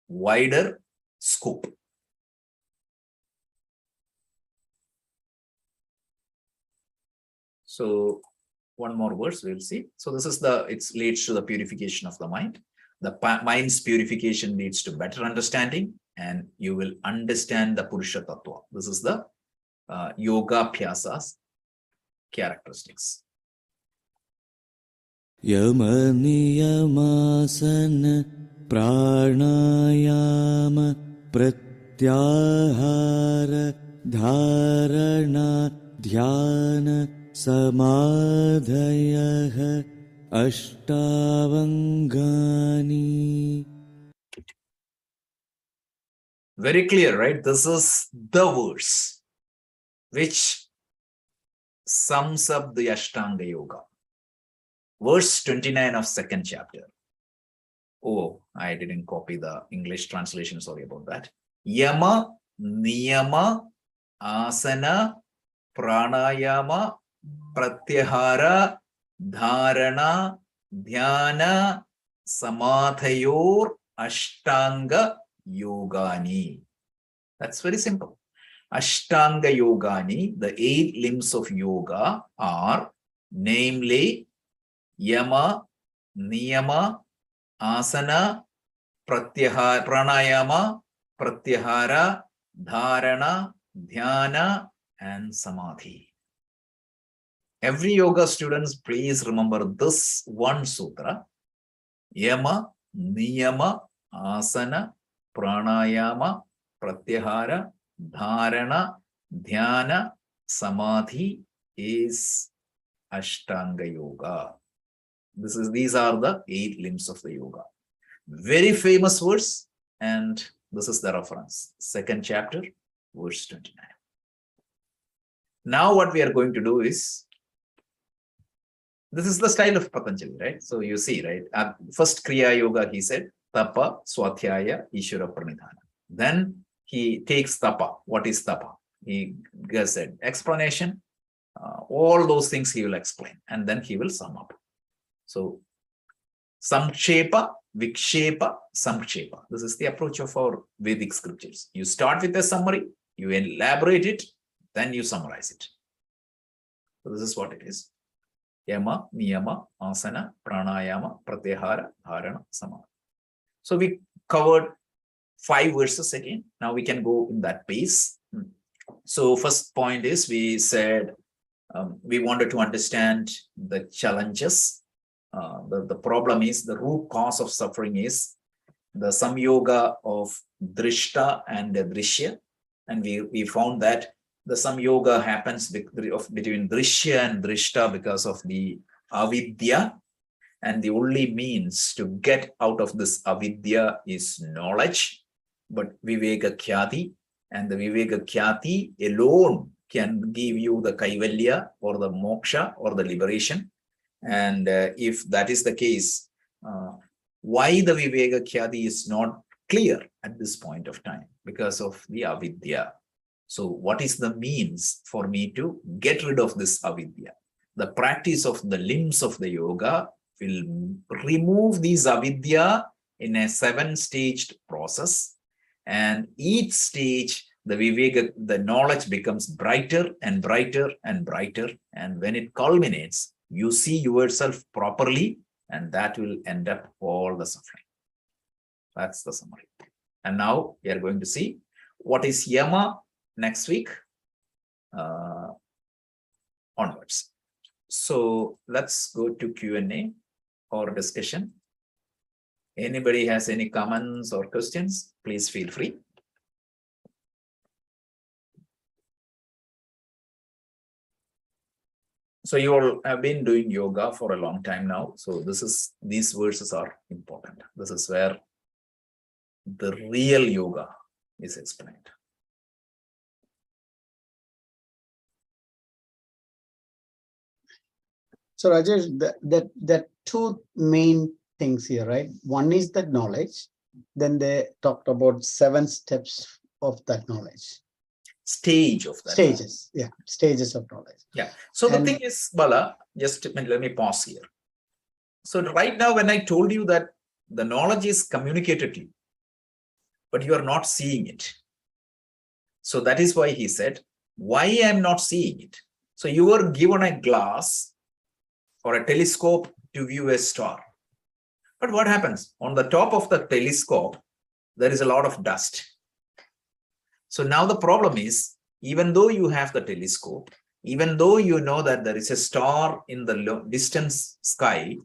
wider scope. So one more verse we'll see. So this is it leads to the purification of the mind. The mind's purification leads to better understanding, and you will understand the Purusha Tattva. This is the Yoga Pyasa's characteristics. Yama niyamasana pranayama pratyahara dharana dhyana samadhayah ashtavangani. Very clear, right? This is the verse which sums up the Ashtanga Yoga. Verse 29 of second chapter. Oh, I didn't copy the English translation. Sorry about that. Yama, Niyama, Asana, Pranayama, Pratyahara, Dharana, Dhyana, Samadhayor, Ashtanga Yogani. That's very simple. Ashtanga Yogani, the 8 limbs of yoga are namely Yama, Niyama, Asana, Pratyahara, Pranayama, Pratyahara, Dharana, Dhyana, and Samadhi. Every yoga students, please remember this one sutra. Yama, Niyama, Asana, Pranayama, Pratyahara, Dharana, Dhyana, Samadhi is Ashtanga Yoga. These are the 8 limbs of the yoga. Very famous verse, and this is the reference. Second chapter, verse 29. Now what we are going to do is This is the style of Patanjali, right? So you see, right? First Kriya Yoga, he said, Tapa, Swadhyaya, Ishvara Pranidhana. Then he takes Tapa. What is Tapa? He said, explanation, all those things he will explain, and then he will sum up. So, Samkshepa, Vikshepa, Samkshepa. This is the approach of our Vedic scriptures. You start with a summary, you elaborate it, then you summarize it. So this is what it is. Yama, Niyama, Asana, Pranayama, Pratyahara, Dharana, Samana. So we covered 5 verses again. Now we can go in that pace. So first point is we said we wanted to understand the challenges. The problem is the root cause of suffering is the samyoga of drishta and drishya. And we found that the samyoga happens between drishya and drishta because of the avidya. And the only means to get out of this avidya is knowledge. But viveka khyati, and the viveka khyati alone can give you the kaivalya or the moksha or the liberation. And if that is the case, why the viveka khyati is not clear at this point of time? Because of the avidya. So what is the means for me to get rid of this avidya? The practice of the limbs of the yoga will remove these avidya in a 7-staged process. And each stage, the viveka, the knowledge becomes brighter and brighter and brighter. And when it culminates, you see yourself properly, and that will end up all the suffering. That's the summary. And now we are going to see what is yama next week onwards. So let's go to Q&A or discussion. Anybody has any comments or questions, please feel free. So you all have been doing yoga for a long time now. So these verses are important. This is where the real yoga is explained. So Rajesh, that 2 main things here, right? One is the knowledge. Then they talked about 7 steps of that knowledge. Stage of that. Stages, yeah, stages of knowledge. Yeah. So the thing is, Bala, just let me pause here. So right now, when I told you that the knowledge is communicated to you, but you are not seeing it. So that is why he said, why I am not seeing it? So you were given a glass or a telescope to view a star. But what happens? On the top of the telescope, there is a lot of dust. So now the problem is, even though you have the telescope, even though you know that there is a star in the distant sky,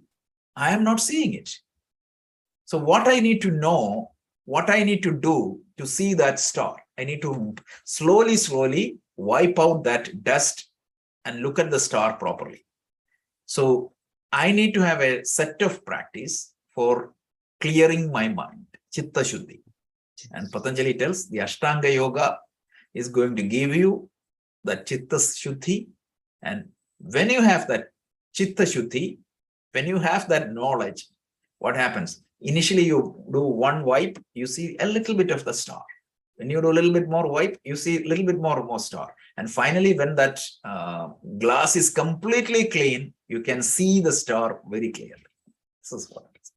I am not seeing it. So what I need to know, what I need to do to see that star, I need to slowly wipe out that dust and look at the star properly. So I need to have a set of practice for clearing my mind, chitta shuddhi. And Patanjali tells the Ashtanga Yoga is going to give you the chitta shuddhi. And when you have that chitta shuddhi, when you have that knowledge, what happens? Initially, you do one wipe, you see a little bit of the star. When you do a little bit more wipe, you see a little bit more star. And finally, when that glass is completely clean, you can see the star very clearly. This is what it is.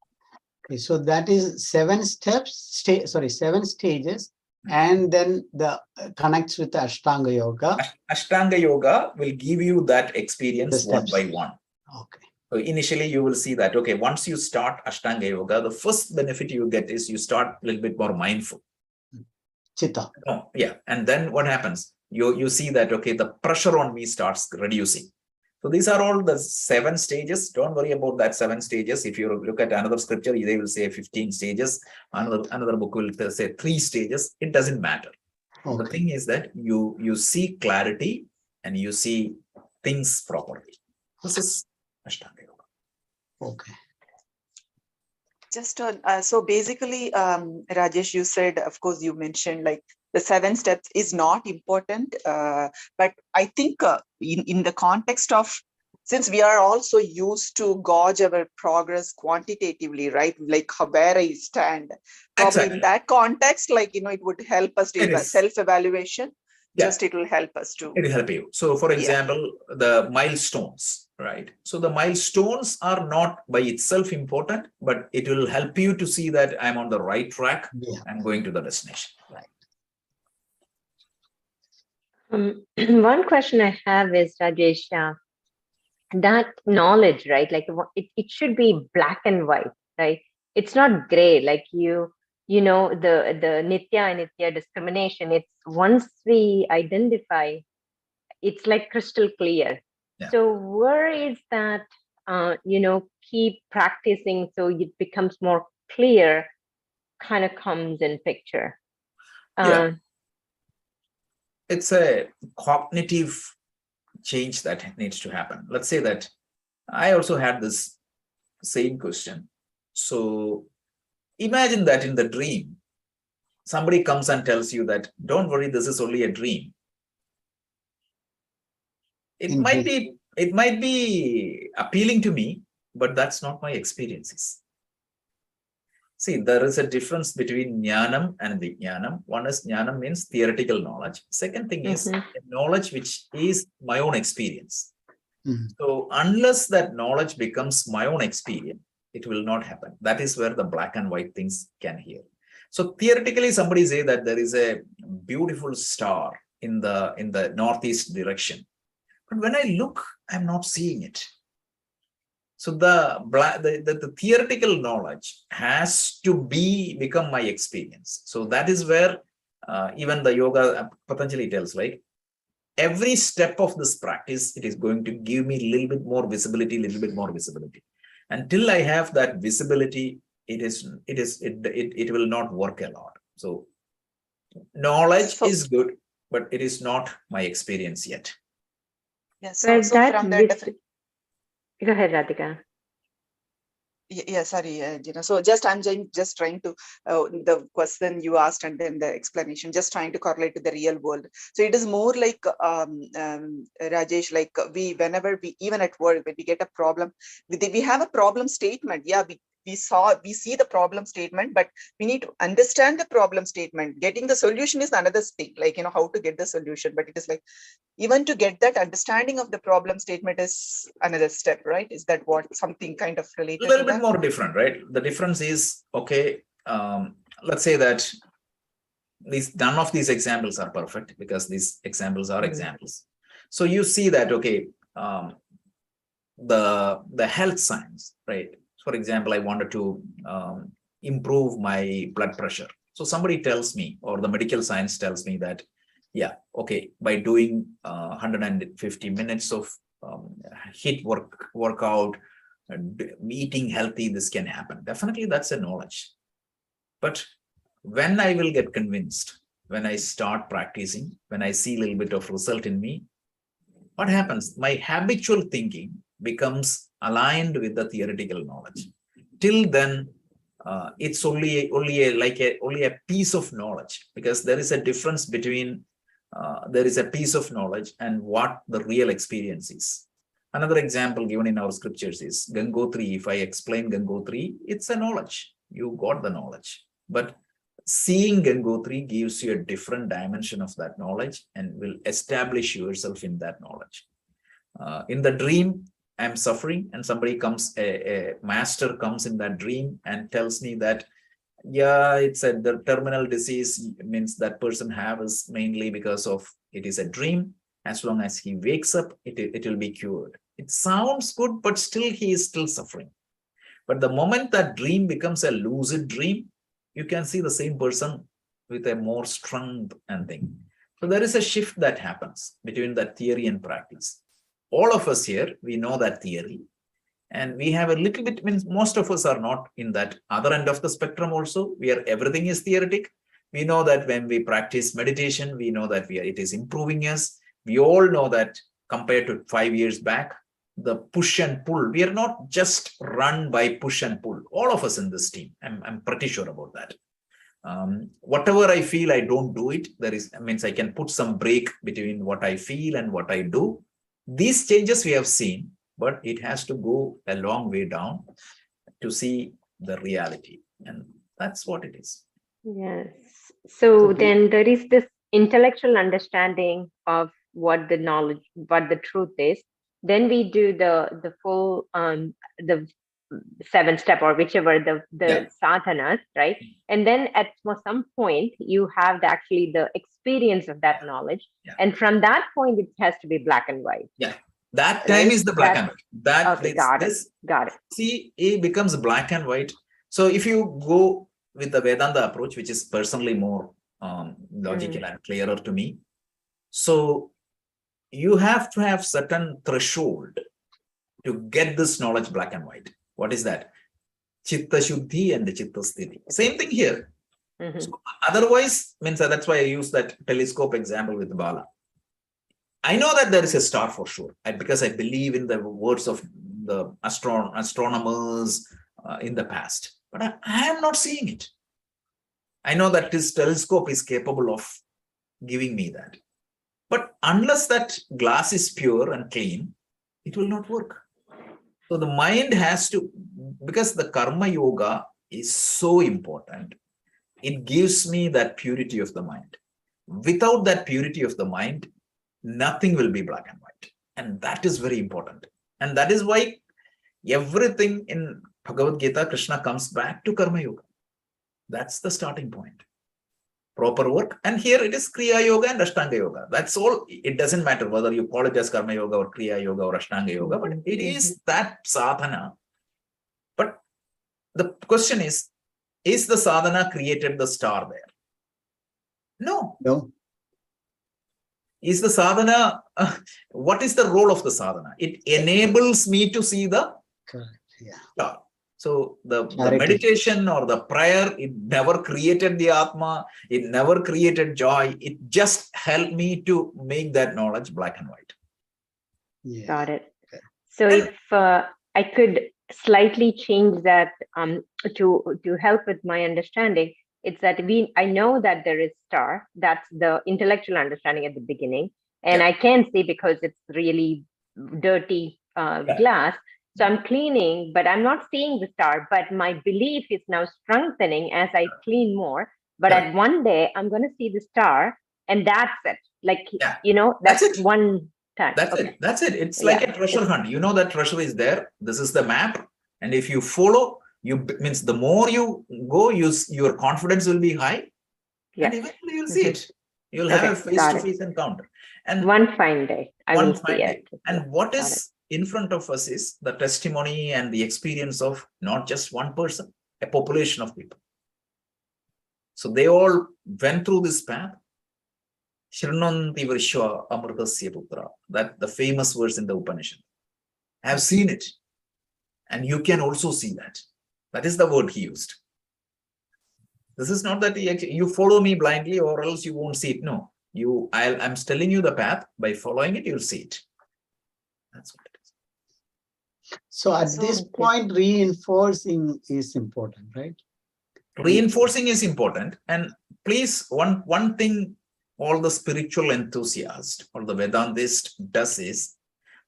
Okay, so that is 7 steps, 7 stages, and then the connects with the Ashtanga Yoga. Ashtanga Yoga will give you that experience one by one. Okay. So initially, you will see that, okay, once you start Ashtanga Yoga, the first benefit you get is you start a little bit more mindful. Chitta. Oh, yeah. And then what happens? You see that, okay, the pressure on me starts reducing. So these are all the 7 stages. Don't worry about that 7 stages. If you look at another scripture, they will say 15 stages. Another book will say 3 stages. It doesn't matter. Okay. The thing is that you see clarity and you see things properly. This is Ashtanga Yoga. Okay. Just on, so basically, Rajesh, you said, of course, you mentioned like the 7 steps is not important, but I think in the context of since we are also used to gauge our progress quantitatively, right? Like where I stand, probably in Exactly. that context, like, it would help us It to is. self-evaluation. Yeah. Just it will help us to. It will help you. So, for example, the milestones, right? So the milestones are not by itself important, but it will help you to see that I'm on the right track. Yeah. I'm going to the destination. One question I have is, Rajesh, that knowledge, right? Like it should be black and white, right? It's not gray. Like the nitya and nitya discrimination. It's once we identify, it's like crystal clear. Yeah. So where is that? Keep practicing so it becomes more clear. Kind of comes in picture. Yeah. It's a cognitive change that needs to happen. Let's say that I also had this same question. So imagine that in the dream, somebody comes and tells you that, don't worry, this is only a dream. It might be appealing to me, but that's not my experiences. See, there is a difference between jnanam and vijnanam. One is jnanam means theoretical knowledge. Second thing is knowledge which is my own experience. So unless that knowledge becomes my own experience, it will not happen. That is where the black and white things can hear. So theoretically, somebody say that there is a beautiful star in the northeast direction. But when I look, I'm not seeing it. So the theoretical knowledge has to become my experience. So that is where even the yoga Patanjali tells, like, every step of this practice, it is going to give me a little bit more visibility. Until I have that visibility, it will not work a lot. So knowledge is good, but it is not my experience yet. Yes. So from that different. Go ahead, Radhika. Yeah, sorry, Gina. So I'm just trying to the question you asked and then the explanation, just trying to correlate to the real world. So it is more like Rajesh, like whenever we, even at work, when we get a problem, we have a problem statement. Yeah, we see the problem statement, but we need to understand the problem statement. Getting the solution is another thing, like, how to get the solution. But it is like, even to get that understanding of the problem statement is another step, right? Is that what something kind of related? A little bit more different, right? The difference is, okay, let's say that none of these examples are perfect, because these examples are examples. So you see that, okay, the health science, right? For example, I wanted to improve my blood pressure. So somebody tells me, or the medical science tells me that, yeah, okay, by doing 150 minutes of HIIT workout, eating healthy, this can happen. Definitely, that's a knowledge. But when I will get convinced, when I start practicing, when I see a little bit of result in me, what happens? My habitual thinking becomes aligned with the theoretical knowledge. Till then, it's only a piece of knowledge, because there is a difference between there is a piece of knowledge and what the real experience is. Another example given in our scriptures is Gangotri. If I explain Gangotri, it's a knowledge. You got the knowledge. But seeing Gangotri gives you a different dimension of that knowledge and will establish yourself in that knowledge. In the dream, I'm suffering, and somebody comes, a master comes in that dream and tells me that, yeah, it's the terminal disease, means that person has mainly because of it is a dream. As long as he wakes up, it will be cured. It sounds good, but still he is still suffering. But the moment that dream becomes a lucid dream, you can see the same person with a more strength and thing. So there is a shift that happens between that theory and practice. All of us here, we know that theory, and we have a little bit, means most of us are not in that other end of the spectrum also, where everything is theoretic. We know that when we practice meditation, we know that it is improving us. We all know that compared to 5 years back, the push and pull, we are not just run by push and pull. All of us in this team, I'm pretty sure about that. Whatever I feel, I don't do it. Means I can put some break between what I feel and what I do. These changes we have seen, but it has to go a long way down to see the reality. And that's what it is. Yes. So then there is this intellectual understanding of what the knowledge, what the truth is. Then we do the full the 7-step or whichever the sadhanas, right? And then at some point you have actually the experience of that knowledge, and from that point it has to be black and white. Yeah, that time is the black and white. That okay, got it. See, it becomes black and white. So if you go with the Vedanta approach, which is personally more logical and clearer to me, so you have to have certain threshold to get this knowledge black and white. What is that? Chitta Shuddhi and the Chitta Sthiti. Same thing here. So otherwise, means that's why I use that telescope example with Bala. I know that there is a star for sure, because I believe in the words of the astronomers in the past, but I am not seeing it. I know that this telescope is capable of giving me that. But unless that glass is pure and clean, it will not work. So the mind has to, because the karma yoga is so important, it gives me that purity of the mind. Without that purity of the mind, nothing will be black and white. And that is very important. And that is why everything in Bhagavad Gita, Krishna comes back to karma yoga. That's the starting point. Proper work. And here it is Kriya Yoga and Ashtanga Yoga. That's all. It doesn't matter whether you call it as Karma Yoga or Kriya Yoga or Ashtanga Yoga, but it is that sadhana. But the question is the sadhana created the star there? No. Is the sadhana, what is the role of the sadhana? It enables me to see the star. So the meditation or the prayer, it never created the Atma, it never created joy. It just helped me to make that knowledge black and white. Yeah. Got it. So if I could slightly change that to help with my understanding, it's that I know that there is star. That's the intellectual understanding at the beginning. And I can see because it's really dirty glass. So I'm cleaning, but I'm not seeing the star, but my belief is now strengthening as I clean more. But at one day I'm going to see the star, and that's it. Like, that's it. One time. That's it. It's like a treasure hunt. You know that treasure is there. This is the map. And if you follow, means the more you go, your confidence will be high. And eventually you'll see it. You'll have a face-to-face encounter. And one fine day, I will see it. And what is in front of us is the testimony and the experience of not just one person, a population of people. So they all went through this path. Shrinanti Vrishwa Amritasya Putra, that the famous verse in the Upanishad. I have seen it. And you can also see that. That is the word he used. This is not that you follow me blindly or else you won't see it. No, I'm telling you the path. By following it, you'll see it. That's what it is. So at this point, reinforcing is important, right? Reinforcing is important. And please, one thing all the spiritual enthusiast or the Vedantist does is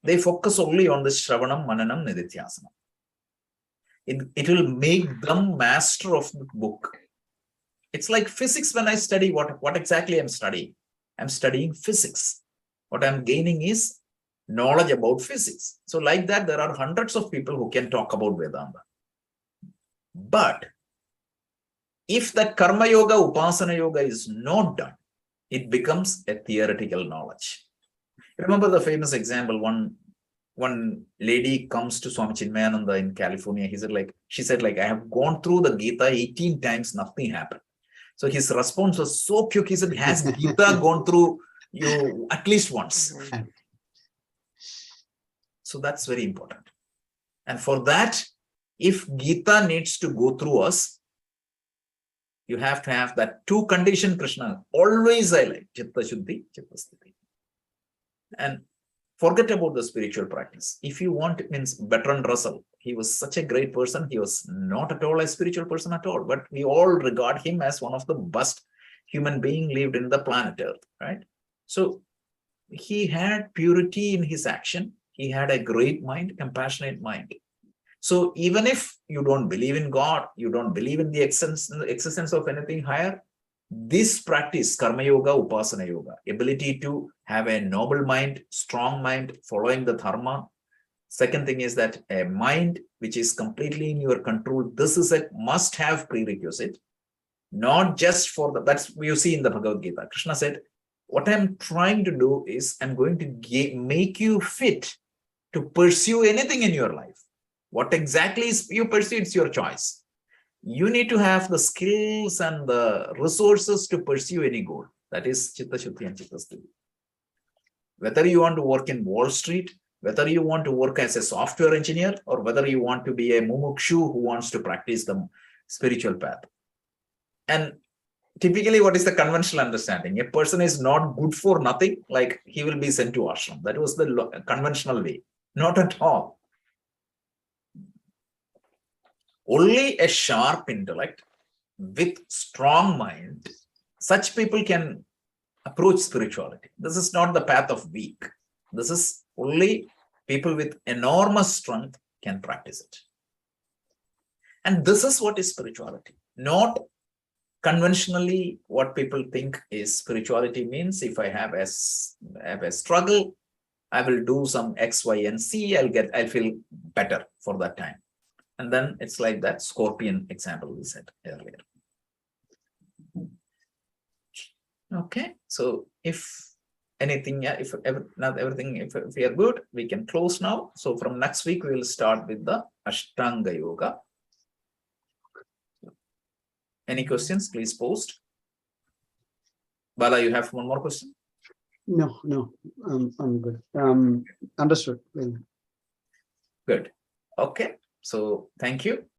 they focus only on the Shravanam, Mananam, Nidithyasana. It will make them master of the book. It's like physics. When I study, what exactly I'm studying? I'm studying physics. What I'm gaining is knowledge about physics. So like that, there are hundreds of people who can talk about Vedanta. But if that Karma Yoga, Upasana Yoga is not done, it becomes a theoretical knowledge. Remember the famous example, one lady comes to Swami Chinmayananda in California. She said, I have gone through the Gita 18 times, nothing happened. So his response was so quick. He said, has Gita gone through you at least once? So that's very important. And for that, if Gita needs to go through us, you have to have that two condition Krishna always highlight, Chitta Shuddhi, Chitta Sthiti. And forget about the spiritual practice. If you want, it means Bertrand Russell. He was such a great person. He was not at all a spiritual person at all, but we all regard him as one of the best human beings lived in the planet Earth, right? So he had purity in his action. he had a great mind, compassionate mind. So even if you don't believe in God, you don't believe in the existence of anything higher, this practice, karma yoga, upasana yoga, ability to have a noble mind, strong mind, following the dharma. Second thing is that a mind which is completely in your control, this is a must-have prerequisite, not just for that's you see in the Bhagavad Gita. Krishna said, what I'm trying to do is I'm going to make you fit to pursue anything in your life. What exactly is you pursue, it's your choice. You need to have the skills and the resources to pursue any goal. That is Chitta Shuddhi and Chitta Sthiti. Whether you want to work in Wall Street, whether you want to work as a software engineer, or whether you want to be a mumukshu who wants to practice the spiritual path. And typically, what is the conventional understanding? A person is not good for nothing, like he will be sent to ashram. That was the conventional way. Not at all. Only a sharp intellect with strong mind, such people can approach spirituality. This is not the path of weak. This is only people with enormous strength can practice it. And this is what is spirituality. Not conventionally what people think is spirituality means if I have a struggle, I will do some X, Y, and Z, I'll feel better for that time. And then it's like that scorpion example we said earlier. Okay, so if anything, if not everything, if we are good, we can close now. So from next week, we will start with the Ashtanga Yoga. Any questions, please post. Bala, you have one more question? No, I'm good. Understood. Good. Okay, so thank you.